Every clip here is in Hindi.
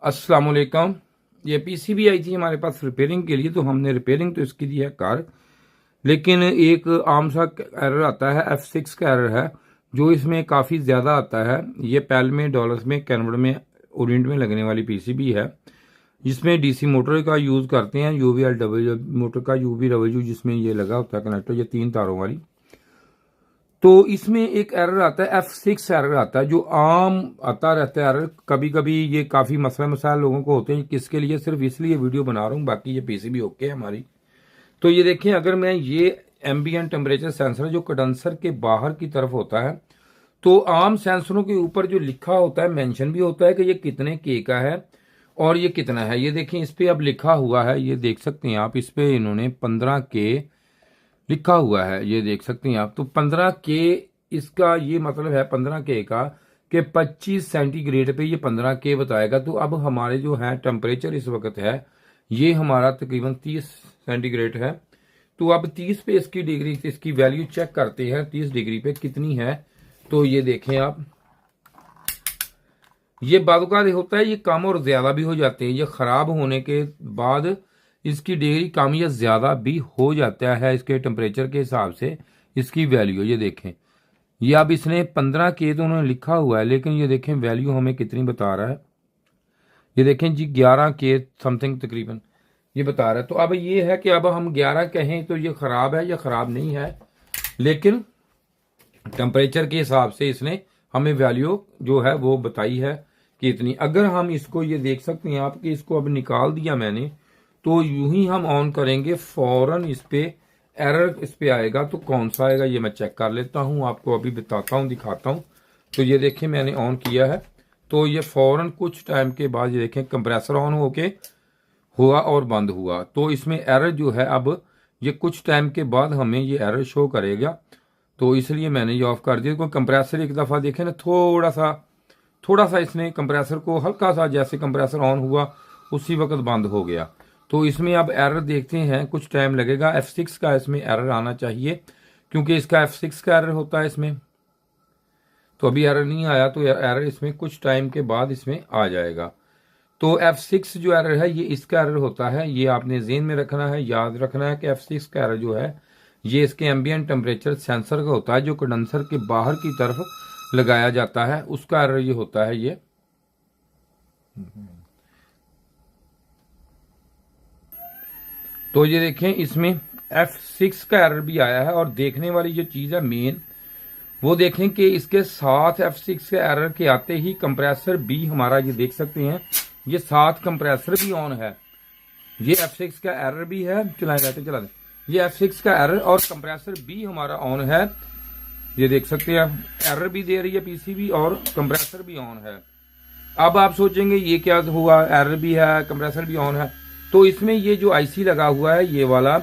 अस्सलाम वालेकुम। ये पीसीबी आई थी हमारे पास रिपेयरिंग के लिए, तो हमने रिपेयरिंग तो इसकी दी है कार। लेकिन एक आम सा एरर आता है, F6 का एरर है जो इसमें काफ़ी ज़्यादा आता है। ये पैल में, डॉलर्स में, कैनवड में, ओरिएंट में लगने वाली पीसीबी है जिसमें डीसी मोटर का यूज़ करते हैं, UVLW मोटर का, UVW जिसमें ये लगा होता है कनेक्टर, ये 3 तारों वाली। तो इसमें एक एरर आता है, F6 एरर आता है जो आम आता रहता है एरर। कभी कभी ये काफ़ी मसला मसाइल लोगों को होते हैं, किसके लिए, सिर्फ इसलिए वीडियो बना रहा हूँ, बाकी ये पीसीबी ओके है हमारी। तो ये देखें, अगर मैं ये एम्बिएंट टेम्परेचर सेंसर जो कंडेंसर के बाहर की तरफ होता है, तो आम सेंसरों के ऊपर जो लिखा होता है, मेंशन भी होता है कि ये कितने के का है और ये कितना है। ये देखें, इस पे अब लिखा हुआ है, ये देख सकते हैं आप, इस पे इन्होंने 15 के लिखा हुआ है, ये देख सकते हैं आप। तो 15 के, इसका ये मतलब है 15 के का कि 25 सेंटीग्रेड पे ये 15 के बताएगा। तो अब हमारे जो है टेम्परेचर इस वक्त है, ये हमारा तकरीबन 30 सेंटीग्रेड है। तो अब 30 पे इसकी डिग्री, इसकी वैल्यू चेक करते हैं 30 डिग्री पे कितनी है। तो ये देखें आप, ये बादुका होता है, ये कम और ज्यादा भी हो जाते हैं। ये खराब होने के बाद इसकी डिग्री कम या ज्यादा भी हो जाता है, इसके टेम्परेचर के हिसाब से इसकी वैल्यू। ये देखें, ये अब इसने 15 के तो उन्होंने लिखा हुआ है, लेकिन ये देखें वैल्यू हमें कितनी बता रहा है। ये देखें जी, 11 के समथिंग तकरीबन ये बता रहा है। तो अब ये है कि अब हम 11 कहें तो ये खराब है या खराब नहीं है, लेकिन टेम्परेचर के हिसाब से इसने हमें वैल्यू जो है वो बताई है कि इतनी। अगर हम इसको, ये देख सकते हैं आप कि इसको अब निकाल दिया मैंने, तो यूं ही हम ऑन करेंगे, फौरन इस पे एरर इस पे आएगा। तो कौन सा आएगा ये मैं चेक कर लेता हूं, आपको अभी बताता हूं, दिखाता हूं। तो ये देखें, मैंने ऑन किया है, तो ये फौरन कुछ टाइम के बाद ये देखें कंप्रेसर ऑन होके हुआ और बंद हुआ। तो इसमें एरर जो है, अब ये कुछ टाइम के बाद हमें ये एरर शो करेगा। तो इसलिए मैंने ये ऑफ कर दिया। कोई कंप्रेसर एक दफ़ा देखें ना, थोड़ा सा इसने कंप्रेसर को हल्का सा, जैसे कंप्रेसर ऑन हुआ उसी वक्त बंद हो गया। तो इसमें अब एरर देखते हैं, कुछ टाइम लगेगा। F6 का इसमें एरर आना चाहिए, क्योंकि इसका F6 का एरर होता है इसमें। तो अभी एरर नहीं आया, तो एरर इसमें कुछ टाइम के बाद इसमें आ जाएगा। तो F6 जो एरर है, ये इसका एरर होता है। ये आपने जेन में रखना है, याद रखना है कि F6 का एरर जो है, ये इसके एम्बिएंट टेम्परेचर सेंसर का होता है जो कंडेंसर के बाहर की तरफ लगाया जाता है, उसका एरर ये होता है ये। तो ये देखें, इसमें F6 का एरर भी आया है। और देखने वाली जो चीज़ है मेन, वो देखें कि इसके साथ F6 के एरर के आते ही कंप्रेसर भी हमारा, ये देख सकते हैं, ये साथ कंप्रेसर भी ऑन है। ये F6 का एरर भी है, चला दें, ये F6 का एरर और कंप्रेसर भी हमारा ऑन है। ये देख सकते हैं, एरर भी दे रही है पीसीबी और कंप्रेसर भी ऑन है। अब आप सोचेंगे ये क्या हुआ, एरर भी है, कंप्रेसर भी ऑन है। तो इसमें ये जो आईसी लगा हुआ है, ये वाला,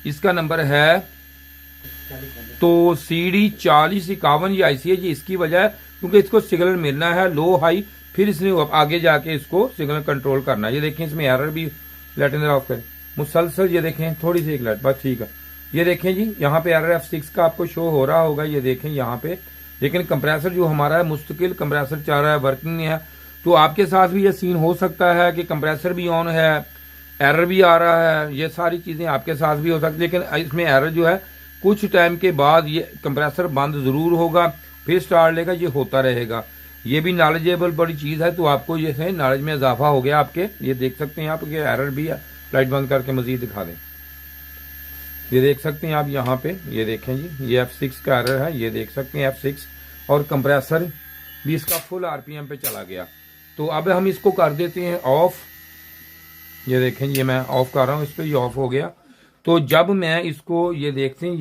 इसका नंबर है तो CD4051, ये आईसी है। ये इसकी वजह है क्योंकि इसको सिग्नल मिलना है लो हाई, फिर इसने आगे जाके इसको सिग्नल कंट्रोल करना है। ये देखें, इसमें एरर भी, लाइट ऑफ करें मुसलसल, ये देखें थोड़ी सी एक लाइट, बस ठीक है। ये देखें जी, यहाँ पे एरर F6 का आपको शो हो रहा होगा, ये देखें यहाँ पे। लेकिन कंप्रेसर जो हमारा है, मुस्तकिल कंप्रेसर चल रहा है, वर्किंग है। तो आपके साथ भी ये सीन हो सकता है कि कंप्रेसर भी ऑन है, एरर भी आ रहा है, ये सारी चीज़ें आपके साथ भी हो सकती है। लेकिन इसमें एरर जो है, कुछ टाइम के बाद ये कंप्रेसर बंद ज़रूर होगा, फिर स्टार्ट लेगा, ये होता रहेगा। ये भी नॉलेजेबल बड़ी चीज़ है, तो आपको ये है नॉलेज में इजाफा हो गया आपके। ये देख सकते हैं आप कि एरर भी है। लाइट बंद करके मजीद दिखा दें, ये देख सकते हैं आप यहाँ पे, ये देखें जी, ये F6 का एरर है, ये देख सकते हैं F6। और कंप्रेसर भी इसका फुल RPM पे चला गया। तो अब हम इसको कर देते हैं ऑफ। ये देखें, ये मैं ऑफ कर रहा हूँ, इस पर ये ऑफ हो गया। तो जब मैं इसको, ये देखते हैं,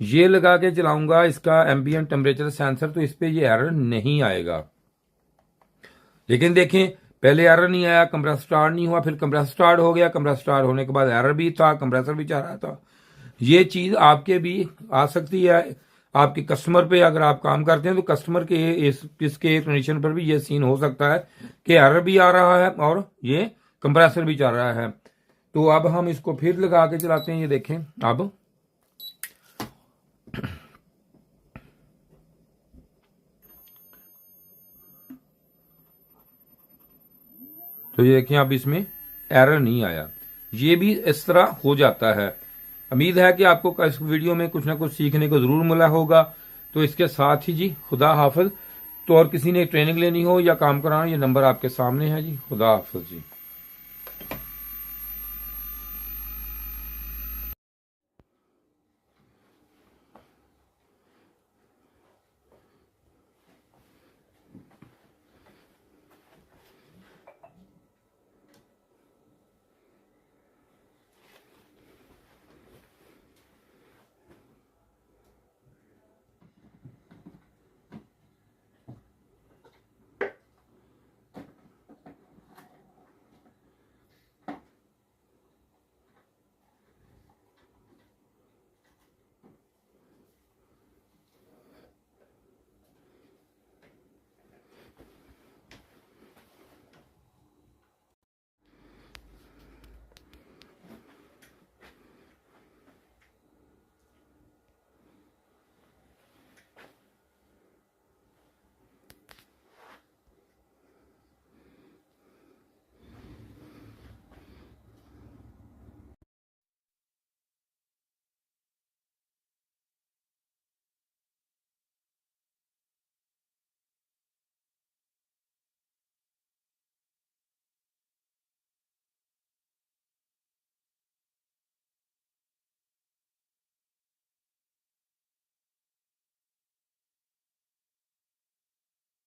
ये लगा के चलाऊंगा इसका एम्बिएंट टेम्परेचर सेंसर, तो इस पे ये एरर नहीं आएगा। लेकिन देखें, पहले एरर नहीं आया, कंप्रेसर स्टार्ट नहीं हुआ, फिर कंप्रेसर स्टार्ट हो गया, कंप्रेसर स्टार्ट होने के बाद एरर भी था, कंप्रेसर भी चल रहा था। ये चीज़ आपके भी आ सकती है, आपके कस्टमर पे अगर आप काम करते हैं तो कस्टमर के इसके कंडीशन पर भी ये सीन हो सकता है कि एरर भी आ रहा है और ये कंप्रेसर भी चल रहा है। तो अब हम इसको फिर लगा के चलाते हैं, ये देखें अब। तो ये देखिए अब इसमें एरर नहीं आया। ये भी इस तरह हो जाता है। उम्मीद है कि आपको इस वीडियो में कुछ ना कुछ सीखने को जरूर मिला होगा। तो इसके साथ ही जी खुदा हाफिज। तो और किसी ने ट्रेनिंग लेनी हो या काम कराना, ये नंबर आपके सामने है जी। खुदा हाफिज जी।